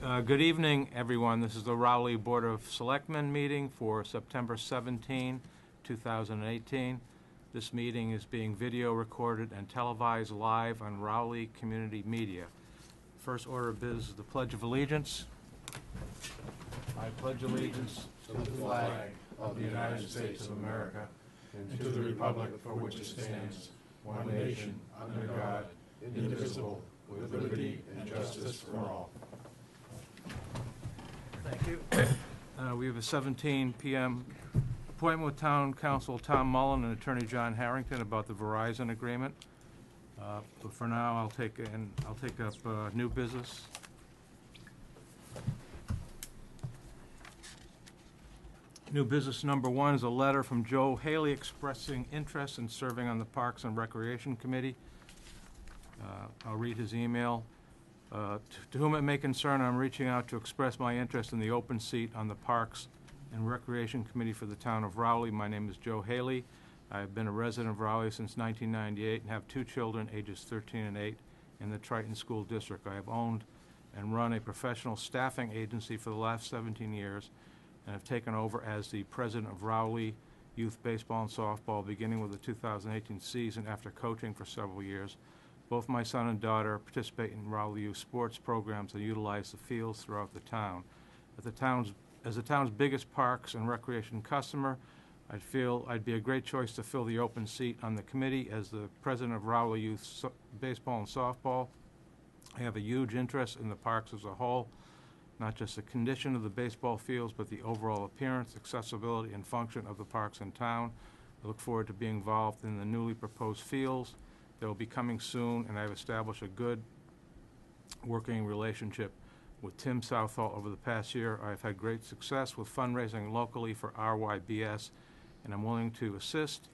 Good evening, everyone. This is the Rowley Board of Selectmen meeting for September 17, 2018. This meeting is being video recorded and televised live on Rowley Community Media. First order of business is the Pledge of Allegiance. I pledge allegiance to the flag of the United States of America and to the republic for which it stands, one nation, under God, indivisible, with liberty and justice for all. Thank you. We have a 17 p.m. appointment with Town Council Tom Mullen and Attorney John Harrington about the Verizon agreement. But for now, I'll take up new business. New business number one is a letter from Joe Haley expressing interest in serving on the Parks and Recreation Committee. I'll read his email. To whom it may concern, I'm reaching out to express my interest in the open seat on the Parks and Recreation Committee for the town of Rowley. My name is Joe Haley. I've been a resident of Rowley since 1998 and have two children, ages 13 and 8, in the Triton School District. I have owned and run a professional staffing agency for the last 17 years and have taken over as the president of Rowley Youth Baseball and Softball, beginning with the 2018 season after coaching for several years. Both my son and daughter participate in Rowley Youth sports programs and utilize the fields throughout the town. As the town's biggest parks and recreation customer, I feel I'd be a great choice to fill the open seat on the committee. As the president of Rowley Youth Baseball and Softball, I have a huge interest in the parks as a whole, not just the condition of the baseball fields, but the overall appearance, accessibility, and function of the parks in town. I look forward to being involved in the newly proposed fields that will be coming soon, and I've established a good working relationship with Tim Southall over the past year. I've had great success with fundraising locally for RYBS, and I'm willing to assist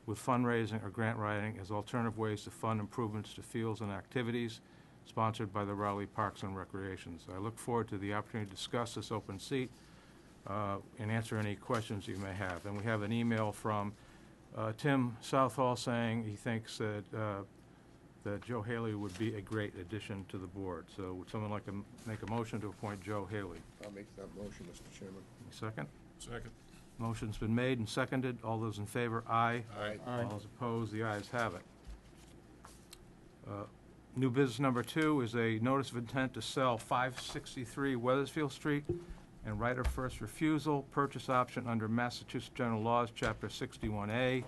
with fundraising or grant writing as alternative ways to fund improvements to fields and activities sponsored by the Rowley Parks and Recreations. I look forward to the opportunity to discuss this open seat and answer any questions you may have. And we have an email from Tim Southall saying he thinks that Joe Haley would be a great addition to the board. So would someone like to make a motion to appoint Joe Haley? I'll make that motion, Mr. Chairman. Second? Second. Motion's been made and seconded. All those in favor, aye. Aye. All those opposed, the ayes have it. New business number two is a notice of intent to sell 563 Weathersfield Street and right of first refusal, purchase option under Massachusetts General Laws, Chapter 61A.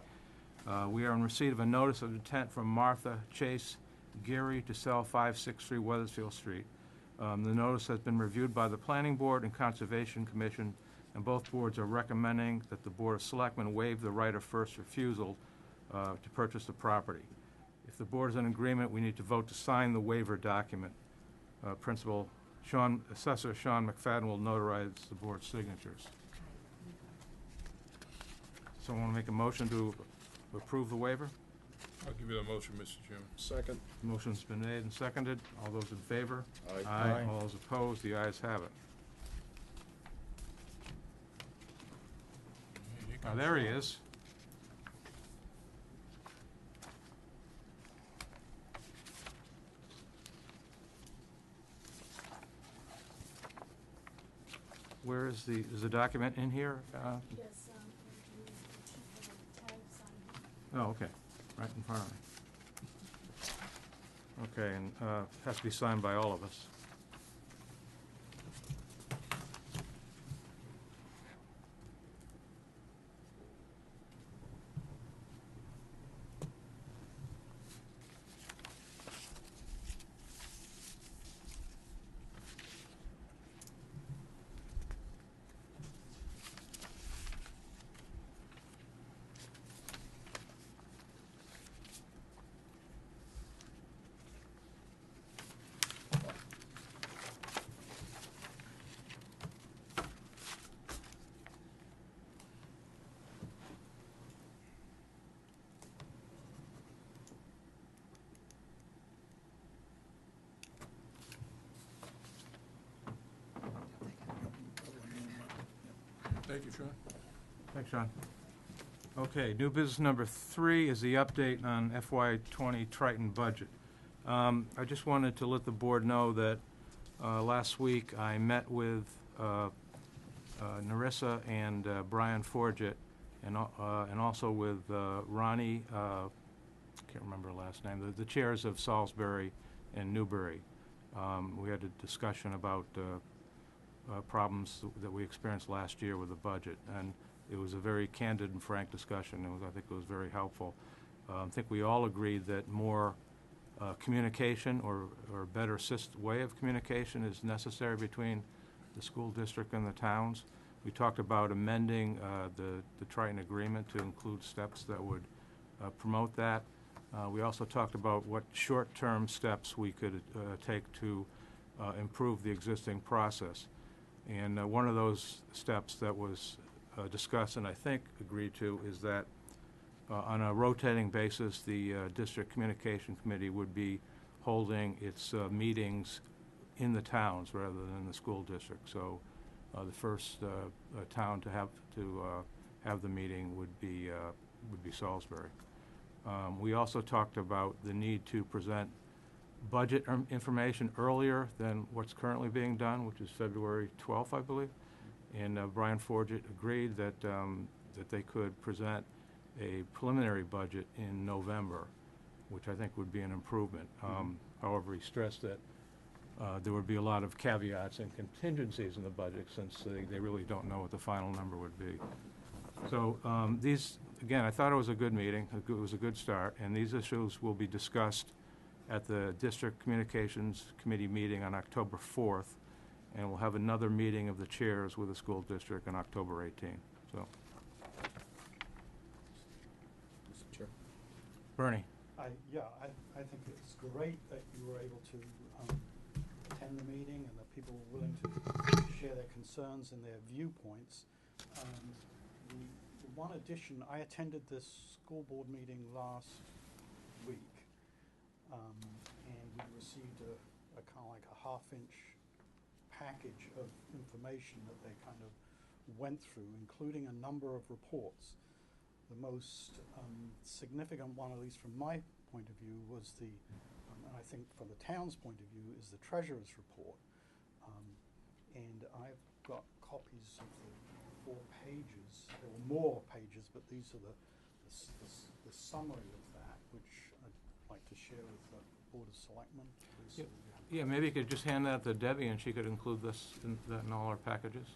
We are in receipt of a notice of intent from Martha Chase Geary to sell 563 Weathersfield Street. The notice has been reviewed by the Planning Board and Conservation Commission, and both boards are recommending that the Board of Selectmen waive the right of first refusal to purchase the property. If the board is in agreement, we need to vote to sign the waiver document. Assessor Sean McFadden will notarize the board's signatures. Someone want to make a motion to approve the waiver? I'll give you the motion, Mr. Chairman. Second. Motion's been made and seconded. All those in favor? Aye. Aye. All those opposed? The ayes have it. There he is. Where is the document in here? Yes, Oh, okay, right in front of me. Okay, and has to be signed by all of us. Thank you, Sean. Thanks, Sean. Okay, new business number 3 is the update on FY20 Triton budget. I just wanted to let the board know that Last week, I met with Narissa and Brian Forget, and also with Ronnie, can't remember her last name, the chairs of Salisbury and Newbury. We had a discussion about problems that we experienced last year with the budget, and it was a very candid and frank discussion. I think it was very helpful. I think we all agreed that more communication or better way of communication is necessary between the school district and the towns. We talked about amending the Triton agreement to include steps that would promote that. We also talked about what short-term steps we could take to improve the existing process. And one of those steps that was discussed and I think agreed to is that on a rotating basis, the District Communication Committee would be holding its meetings in the towns rather than in the school district. So the first town to have the meeting would be Salisbury. We also talked about the need to present budget information earlier than what's currently being done, which is February 12th, I believe. And Brian Forget agreed that that they could present a preliminary budget in November, which I think would be an improvement. However, he stressed that there would be a lot of caveats and contingencies in the budget since they really don't know what the final number would be. So these, again, I thought it was a good meeting. It was a good start, and these issues will be discussed at the District Communications Committee meeting on October 4th, and we'll have another meeting of the chairs with the school district on October 18th. So, Mr. Chair. Bernie. I think it's great that you were able to attend the meeting and that people were willing to share their concerns and their viewpoints. The one addition, I attended this school board meeting last week, and we received a kind of like a half-inch package of information that they kind of went through, including a number of reports. The most significant one, at least from my point of view, was the, and I think from the town's point of view, is the treasurer's report. And I've got copies of the 4 pages. There were more pages, but these are the summary of that, which I'd like to share with the Board of Selectmen. Yep. Yeah, maybe you could just hand that to Debbie, and she could include this in all our packages.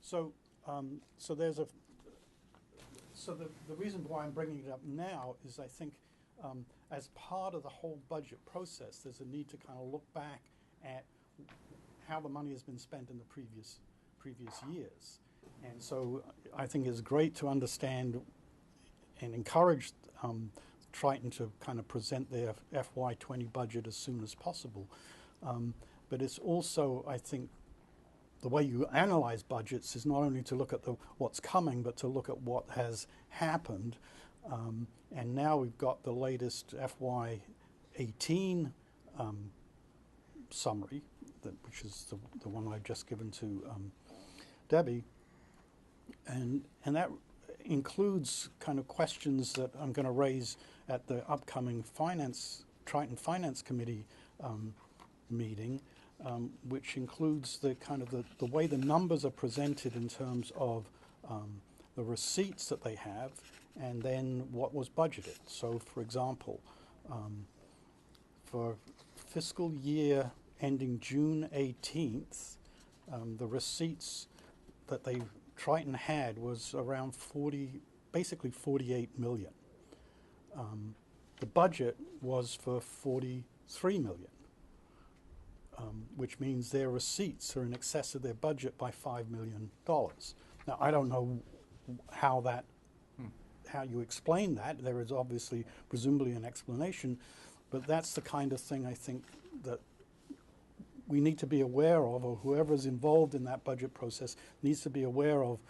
So there's the reason why I'm bringing it up now is I think as part of the whole budget process, there's a need to kind of look back at how the money has been spent in the previous years. And so I think it's great to understand and encourage Triton to kind of present their FY20 budget as soon as possible. But it's also, I think, the way you analyze budgets is not only to look at what's coming, but to look at what has happened. And now we've got the latest FY18 summary, which is the one I've just given to Debbie. And that includes kind of questions that I'm going to raise at the upcoming Triton Finance Committee meeting, which includes the kind of the way the numbers are presented in terms of the receipts that they have and then what was budgeted. So, for example, for fiscal year ending June 18th, the receipts that Triton had was around basically 48 million. The budget was for 43 million, which means their receipts are in excess of their budget by $5 million. Now, I don't know how you explain that. There is obviously, presumably, an explanation, but that's the kind of thing I think that we need to be aware of, or whoever's involved in that budget process needs to be aware of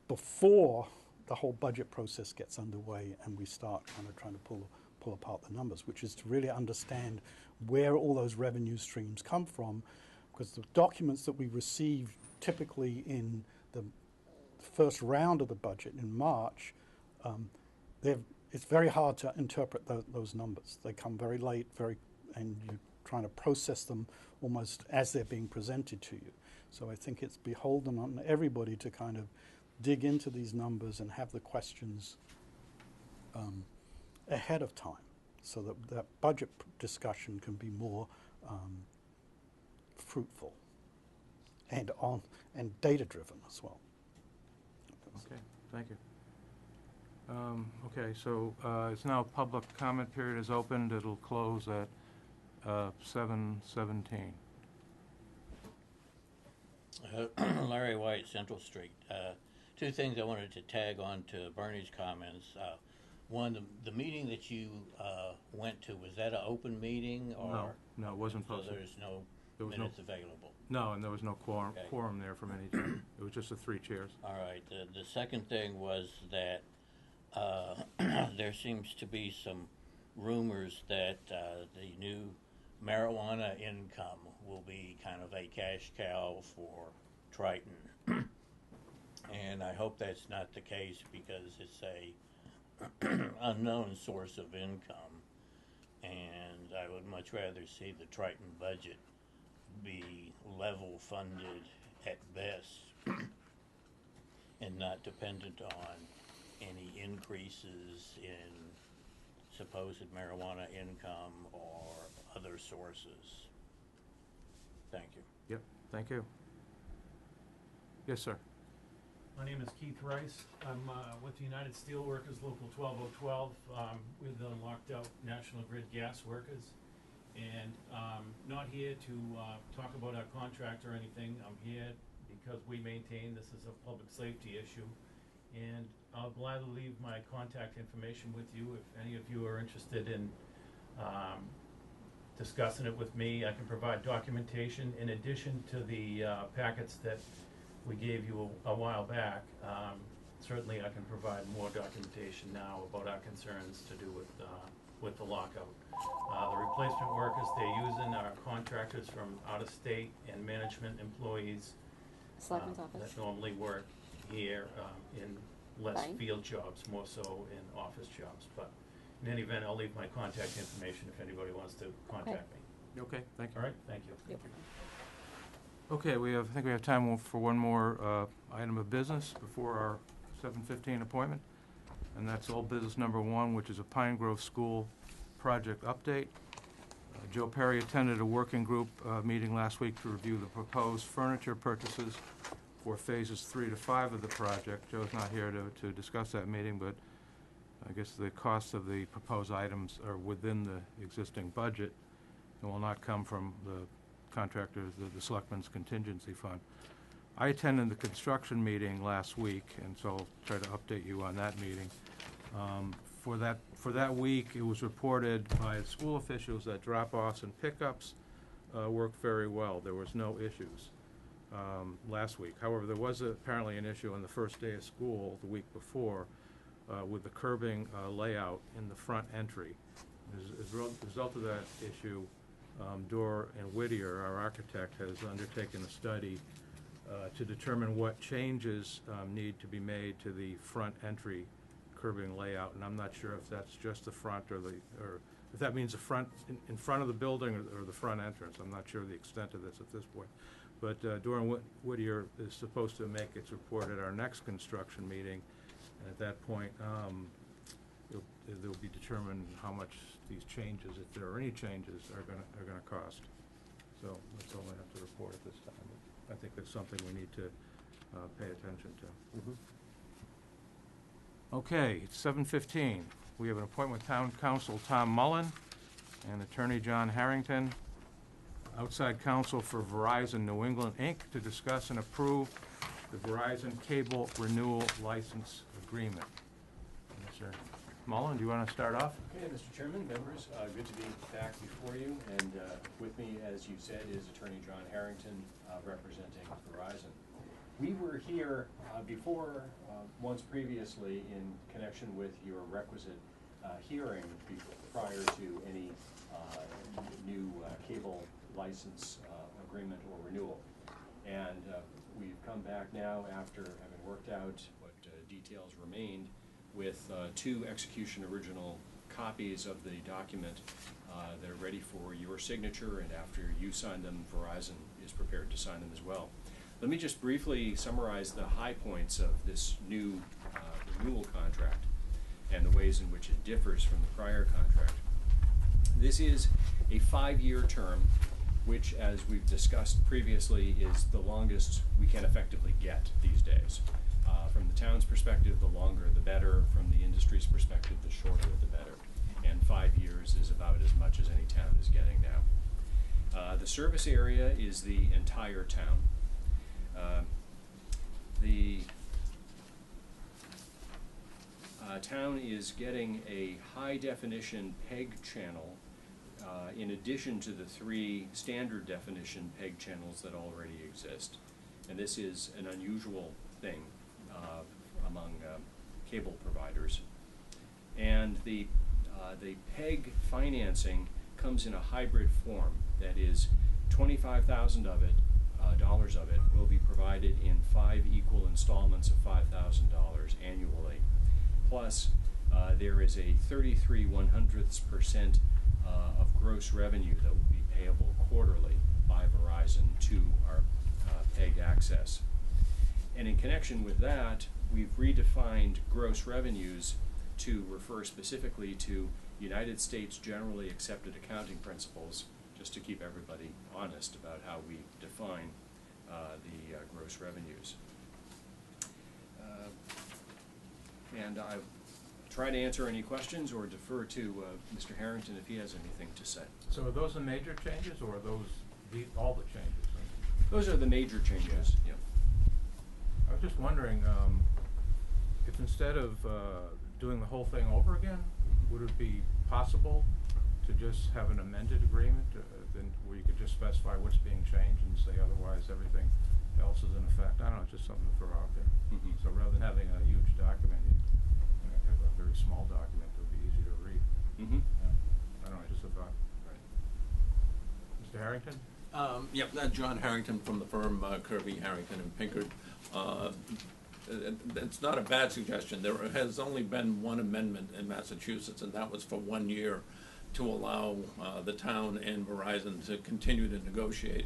before the whole budget process gets underway and we start kind of trying to pull apart the numbers, which is to really understand where all those revenue streams come from, because the documents that we receive typically in the first round of the budget in March, it's very hard to interpret those numbers. They come very late, and you're trying to process them almost as they're being presented to you. So I think it's beholden on everybody to kind of dig into these numbers and have the questions ahead of time, so that that budget discussion can be more fruitful and data driven as well. Okay, thank you. Okay, so it's now public comment period is opened. It'll close at 7:17. Larry White, Central Street. Two things I wanted to tag on to Bernie's comments. One, the meeting that you went to, was that an open meeting, or? No, it wasn't So posted. there's no There was minutes available? No, and there was no quorum, Okay. quorum there from any time. It was just the 3 chairs. All right. The second thing was that there seems to be some rumors that the new marijuana income will be kind of a cash cow for Triton. And I hope that's not the case, because it's a unknown source of income, and I would much rather see the Triton budget be level funded at best and not dependent on any increases in supposed marijuana income or other sources. Thank you. Yep, thank you. Yes, sir. My name is Keith Rice. I'm with the United Steelworkers Local 12012. We're the locked out National Grid gas workers. And not here to talk about our contract or anything. I'm here because we maintain this is a public safety issue. And I'll gladly leave my contact information with you if any of you are interested in discussing it with me. I can provide documentation in addition to the packets that we gave you a while back. Certainly I can provide more documentation now about our concerns to do with the lockout. The replacement workers they're using are contractors from out of state and management employees Selectmen's office. that normally work here in less Fine. field jobs, more so in office jobs. But in any event, I'll leave my contact information if anybody wants to contact me. Okay, thank you. All right, thank you. Yep. Okay, I think we have time for one more item of business before our 7:15 appointment, and that's old business number 1, which is a Pine Grove School project update. Joe Perry attended a working group meeting last week to review the proposed furniture purchases for phases 3 to 5 of the project. Joe's not here to discuss that meeting, but I guess the cost of the proposed items are within the existing budget and will not come from the contractors, the Selectmen's contingency fund. I attended the construction meeting last week, and so I'll try to update you on that meeting. For that week, it was reported by school officials that drop-offs and pickups worked very well. There was no issues last week. However, there was apparently an issue on the first day of school the week before with the curbing layout in the front entry. As a result of that issue, Dorr and Whittier, our architect, has undertaken a study to determine what changes need to be made to the front entry curbing layout, and I'm not sure if that's just the front or if that means the front in front of the building or the front entrance. I'm not sure the extent of this at this point. But Dorr and Whittier is supposed to make its report at our next construction meeting, and at that point, it'll be determined how much these changes, if there are any changes, are gonna cost. So that's all I have to report at this time. I think that's something we need to pay attention to. Okay, it's 7:15. We have an appointment with Town Council Tom Mullen and Attorney John Harrington, outside counsel for Verizon New England, Inc., to discuss and approve the Verizon Cable Renewal License Agreement. Mr. Mullen, do you want to start off? Okay, Mr. Chairman, members, good to be back before you, and with me, as you said, is Attorney John Harrington, representing Verizon. We were here before, once previously, in connection with your requisite hearing prior to any new cable license agreement or renewal. And we've come back now after having worked out what details remained with 2 execution original copies of the document. They're ready for your signature, and after you sign them, Verizon is prepared to sign them as well. Let me just briefly summarize the high points of this new renewal contract and the ways in which it differs from the prior contract. This is a 5-year term, which, as we've discussed previously, is the longest we can effectively get these days. From the town's perspective, the longer the better. From the industry's perspective, the shorter the better. And 5 years is about as much as any town is getting now. The service area is the entire town. The town is getting a high-definition PEG channel in addition to the 3 standard definition PEG channels that already exist. And this is an unusual thing among cable providers. And the PEG financing comes in a hybrid form. That is, $25,000 of it will be provided in 5 equal installments of $5,000 annually. Plus, there is a 33/100% of gross revenue that will be payable quarterly by Verizon to our PEG access. And in connection with that, we've redefined gross revenues to refer specifically to United States generally accepted accounting principles, just to keep everybody honest about how we define the gross revenues. And I'll try to answer any questions or defer to Mr. Harrington if he has anything to say. So are those the major changes, or are those all the changes? Those are the major changes. Yeah. I was just wondering, if instead of doing the whole thing over again, would it be possible to just have an amended agreement, then where you could just specify what's being changed and say otherwise everything else is in effect? I don't know, just something to throw out there. Mm-hmm. So rather than having a huge document, you have a very small document that would be easy to read. Mm-hmm. Yeah. I don't know, just a thought. Right. Mr. Harrington? Yep, John Harrington from the firm Kirby, Harrington and Pinkard. It's not a bad suggestion. There has only been one amendment in Massachusetts, and that was for 1 year to allow the town and Verizon to continue to negotiate.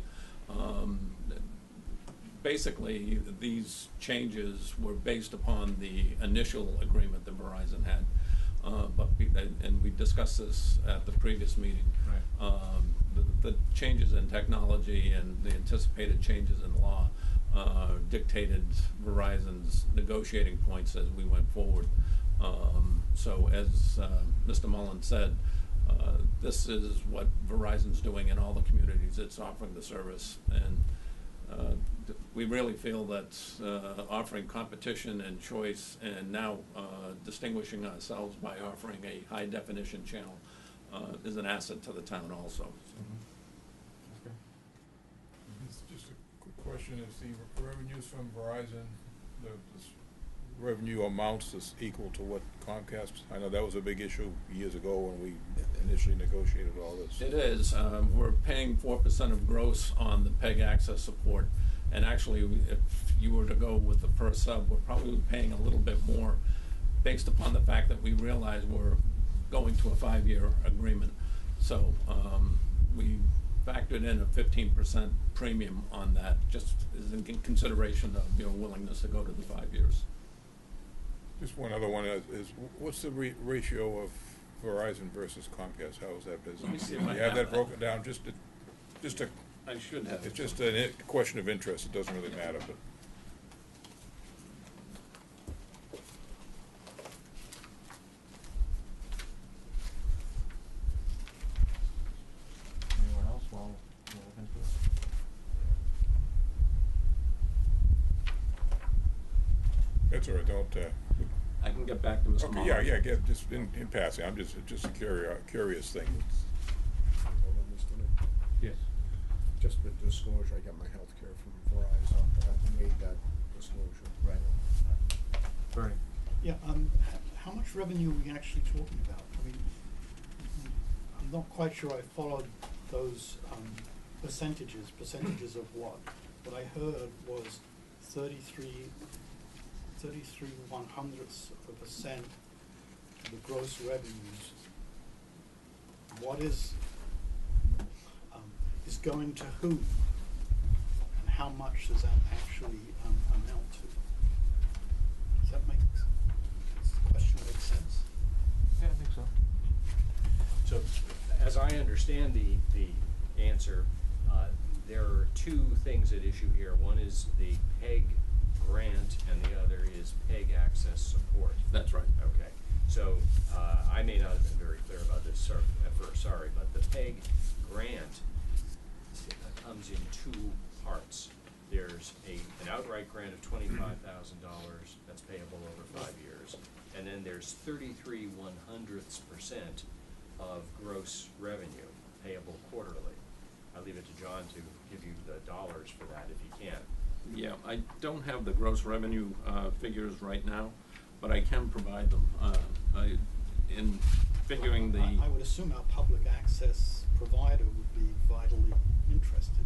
Basically, these changes were based upon the initial agreement that Verizon had. And we discussed this at the previous meeting. Right. The changes in technology and the anticipated changes in law dictated Verizon's negotiating points as we went forward. So as Mr. Mullen said, this is what Verizon's doing in all the communities it's offering the service. And we really feel that offering competition and choice, and now distinguishing ourselves by offering a high definition channel is an asset to the town also. Okay. It's just a quick question, is the revenues from Verizon, the revenue amounts is equal to what Comcast? I know that was a big issue years ago when we initially negotiated all this. It is. We're paying 4% of gross on the PEG access support, and actually, if you were to go with the per sub, we're probably paying a little bit more, based upon the fact that we realize we're going to a 5-year agreement. So we factored in a 15% premium on that, just as in consideration of your willingness to go to the 5 years. Just one other one is what's the ratio of Verizon versus Comcast? How is that business? Let me see if You I have have that that. broken down, just a, I should have. it's just a question of interest, it doesn't really matter, but. Anyone else while we're looking into it? That's all right, don't, I can get back to Mr. okay, Mullin. yeah, just in passing, I'm just a curious thing. Hold on just a minute. Yes. Just the disclosure, I got my health care from Verizon, but I made that disclosure. Right. Bernie? Yeah, how much revenue are we actually talking about? I mean, I'm not quite sure I followed those percentages of what? What I heard was 33/100% of the gross revenues what is going to whom? And how much does that actually amount to? Does that does the question make sense? Yeah, I think so. So, as I understand the answer, there are two things at issue here. One is the PEG grant, and the other is PEG access support. That's right. Okay, so I may not have been very clear about this at first, sorry, but the PEG grant comes in two parts. There's an outright grant of $25,000 that's payable over 5 years, and then there's 33/100% of gross revenue payable quarterly. I'll leave it to John to give you the dollars for that if he can. Yeah, I don't have the gross revenue figures right now, but I can provide them. In figuring the... I would assume our public access provider would be vitally interested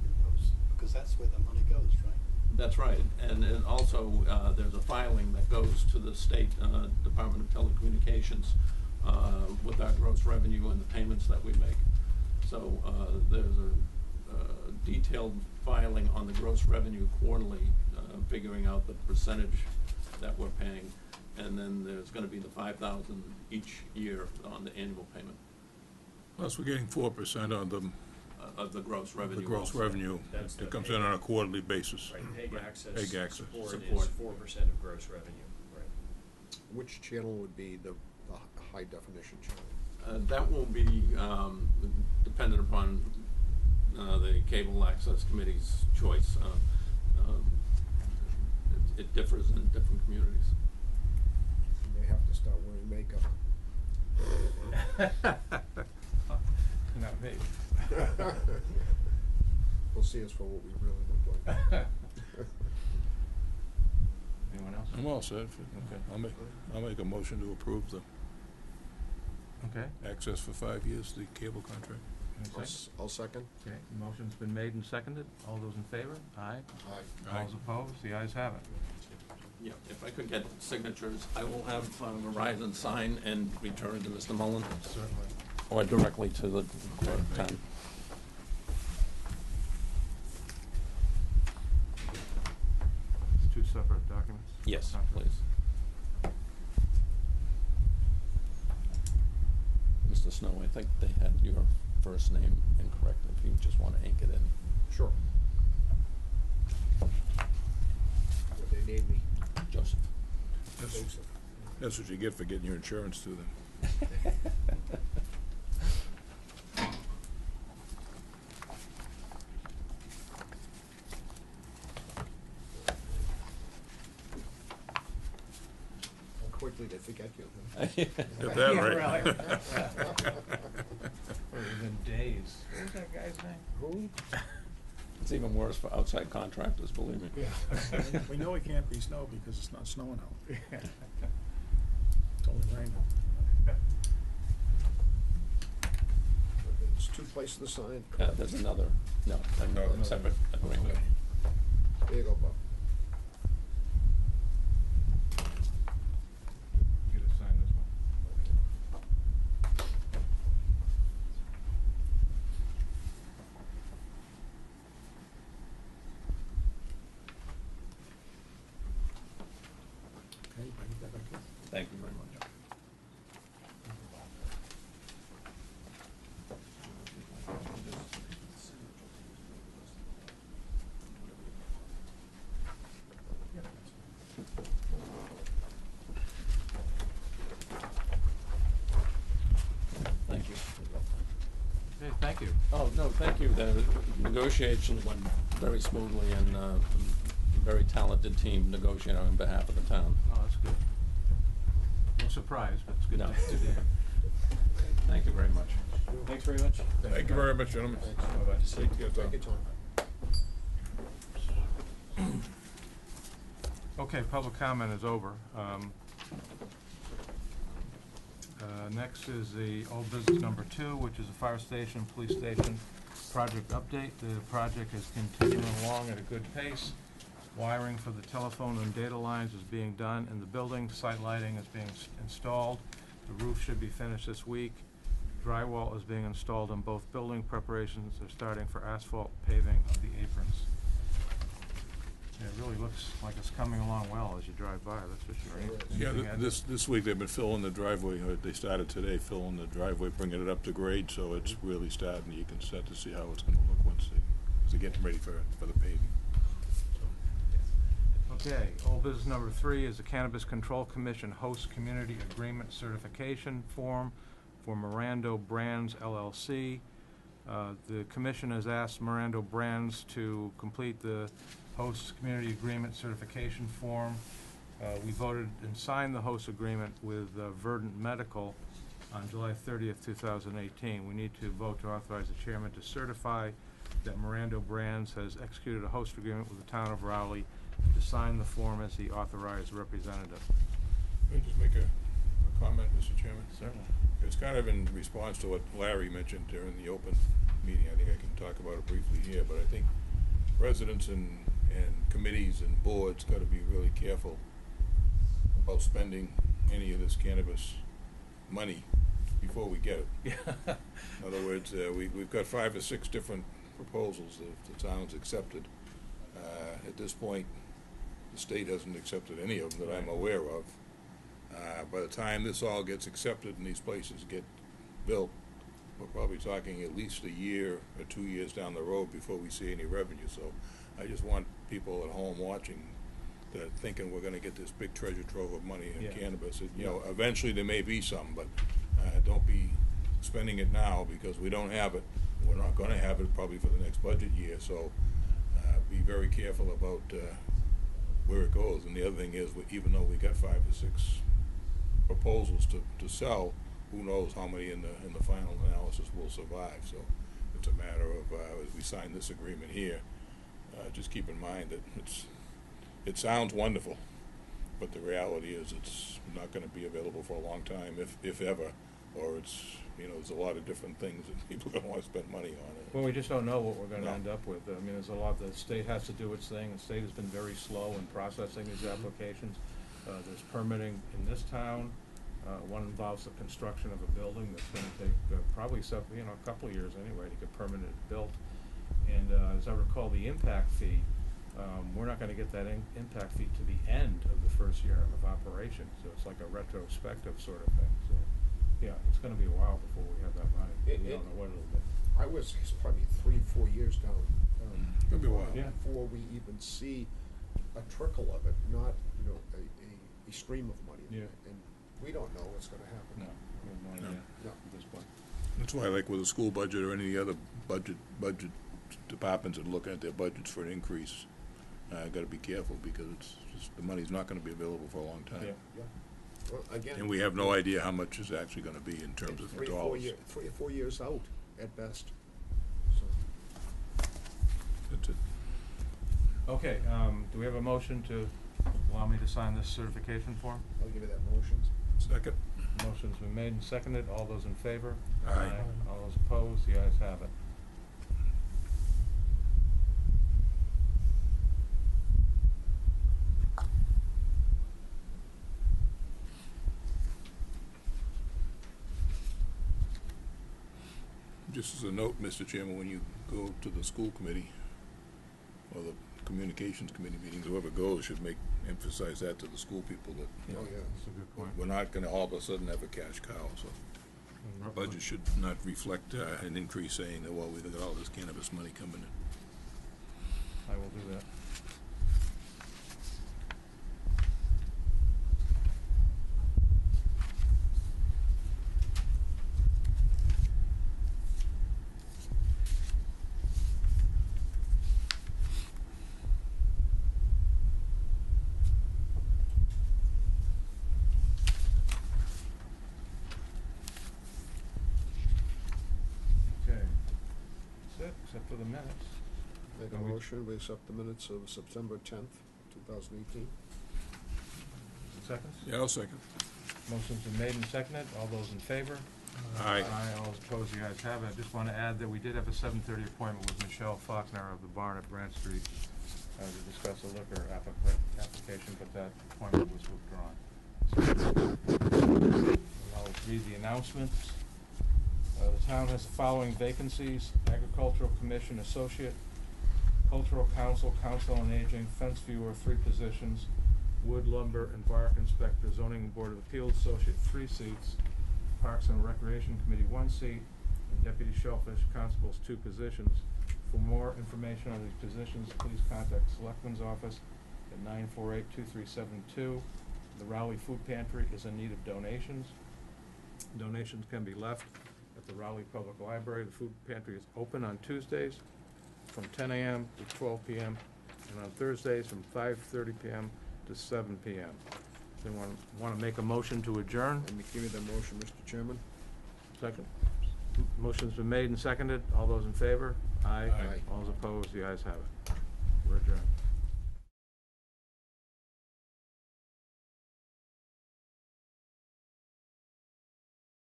in those, because that's where the money goes, right? That's right, and also there's a filing that goes to the State Department of Telecommunications with our gross revenue and the payments that we make. So there's a detailed filing on the gross revenue quarterly, figuring out the percentage that we're paying, and then there's going to be the $5,000 each year on the annual payment. Plus, we're getting 4% on the Of the gross revenue. the gross also. revenue. That's It the comes PEG. in on a quarterly basis. Right, PEG access PEG access. support is Support. 4% of gross revenue, right? Which channel would be the high definition channel? That will be dependent upon the Cable Access Committee's choice. It differs in different communities. You may have to start wearing makeup. Not me. We'll see us for what we really look like. Anyone else? I'm all set. Okay. I'll make a motion to approve the Okay. access for 5 years, the cable contract. Any second? I'll second. Okay, motion's been made and seconded. All those in favor? Aye. Aye. All those opposed? The ayes have it. Yeah, if I could get signatures, I will have Verizon sign and return to Mr. Mullen, Certainly. or directly to the town. It's two separate documents? Yes, Contract. please. Mr. Snow, I think they had your first name incorrect, if you just want to ink it in. Sure. What they named me, Joseph. Joseph. That's what you get for getting your insurance to them. How quickly they forget you. Get that Yeah, right. really. Within days. What was that guy's name? Who? It's even worse for outside contractors, believe me. We know it can't be snow because it's not snowing out. It's only raining. There's two places to sign. There's another, no, No, a separate agreement. There you go, Bob. You gotta sign this one. Okay, bring that back here. Thank you very much. Thank you. Okay, thank you. Oh, no, thank you. The negotiations went very smoothly, and a very talented team negotiating on behalf of the town. Oh, that's good. No surprise, but it's good No. to hear. Thank you very much. Thanks very much. Thank you very much, gentlemen. Thanks. Take care, Tom. Take your time. Okay, public comment is over. Next is the old business number 2, which is the fire station, police station project update. The project is continuing along at a good pace. Wiring for the telephone and data lines is being done in the building. Site lighting is being installed. The roof should be finished this week. Drywall is being installed in both building. Preparations are starting for asphalt paving of the aprons. Yeah, it really looks like it's coming along well as you drive by, that's for sure. Yeah, Anything add? this week they've been filling the driveway, they started today filling the driveway, bringing it up to grade, so it's really starting, you can start to see how it's gonna look once they're getting ready for the paving. So, Okay, old business number 3 is the Cannabis Control Commission Host Community Agreement Certification Form for Mirando Brands LLC. The commission has asked Mirando Brands to complete the host community agreement certification form. We voted and signed the host agreement with Verdant Medical on July 30th, 2018. We need to vote to authorize the chairman to certify that Mirando Brands has executed a host agreement with the town of Rowley to sign the form as the authorized representative. Let me just make a comment, Mr. Chairman. Certainly. It's kind of in response to what Larry mentioned during the open meeting. I think I can talk about it briefly here, but I think residents and committees and boards gotta be really careful about spending any of this cannabis money before we get it. Yeah. In other words, we've got 5 or 6 different proposals that the town's accepted. At this point, the state hasn't accepted any of them that I'm aware of. By the time this all gets accepted and these places get built, we're probably talking at least a year or 2 years down the road before we see any revenue. So I just want people at home watching that are thinking we're gonna get this big treasure trove of money in Yeah. cannabis. You know, eventually there may be some, but don't be spending it now because we don't have it. We're not gonna have it probably for the next budget year, so be very careful about where it goes. And the other thing is, even though we got 5 or 6 proposals to sell, who knows how many in the final analysis will survive. So it's a matter of, as we sign this agreement here, just keep in mind that it sounds wonderful, but the reality is it's not gonna be available for a long time, if ever, or it's, you know, there's a lot of different things that people don't wanna spend money on it. Well, we just don't know what we're gonna No. end up with. I mean, there's a lot, the state has to do its thing. The state has been very slow in processing these applications. There's permitting in this town. One involves the construction of a building that's gonna take probably a couple of years anyway to get permitted and built. And as I recall, the impact fee, we're not gonna get that impact fee to the end of the first year of operation. So it's like a retrospective sort of thing. So, yeah, it's gonna be a while before we have that money. We don't know what it'll be. I was probably 3-4 years down. Could be a while. Yeah. Before we even see a trickle of it, not, you know, a stream of money. Yeah. And we don't know what's gonna happen. No, we have no idea No. at this point. That's why, like with the school budget or any of the other budget departments that look at their budgets for an increase, gotta be careful because it's just, the money's not gonna be available for a long time. Yeah. Yeah. Well, again. And we have no idea how much it's actually gonna be in terms of 3 or 4 dollars. years, 3 or 4 years out at best. So, That's it. Okay, do we have a motion to allow me to sign this certification form? I'll give you that motion. Second. Motion's been made and seconded. All those in favor? Aye. All those opposed? The ayes have it. Just as a note, Mr. Chairman, when you go to the school committee or the communications committee meetings, whoever goes should emphasize that to the school people that Oh, yeah. That's a good point. we're not gonna all of a sudden have a cash cow, so our budget should not reflect an increase saying that, well, we've got all this cannabis money coming in. I will do that. Okay. That's it, except for the minutes. Make a Can we- motion, we accept the minutes of September 10th, 2018. Seconds? Yeah, I'll second. Motion's been made and seconded. All those in favor? Aye. All those opposed, the ayes have it. I just want to add that we did have a 7:30 appointment with Michelle Faulkner of the barn at Branch Street to discuss a liquor application, but that appointment was withdrawn. So, I'll read the announcements. The town has the following vacancies: Agricultural Commission Associate, Cultural Council, Council on Aging, Fence Viewer, 3 positions, Wood, Lumber, and Bark Inspector, Zoning Board of Appeals Associate, 3 seats, Parks and Recreation Committee, 1 seat, and Deputy Shellfish Constables, 2 positions. For more information on these positions, please contact Selectmen's office at 948-2372. The Rowley Food Pantry is in need of donations. Donations can be left at the Rowley Public Library. The food pantry is open on Tuesdays from 10 a.m. to 12 p.m. and on Thursdays from 5:30 p.m. to 7 p.m. Anyone want to make a motion to adjourn? Let me give you the motion, Mr. Chairman. Second. Motion's been made and seconded. All those in favor? Aye. Aye. All those opposed? The ayes have it. We're adjourned.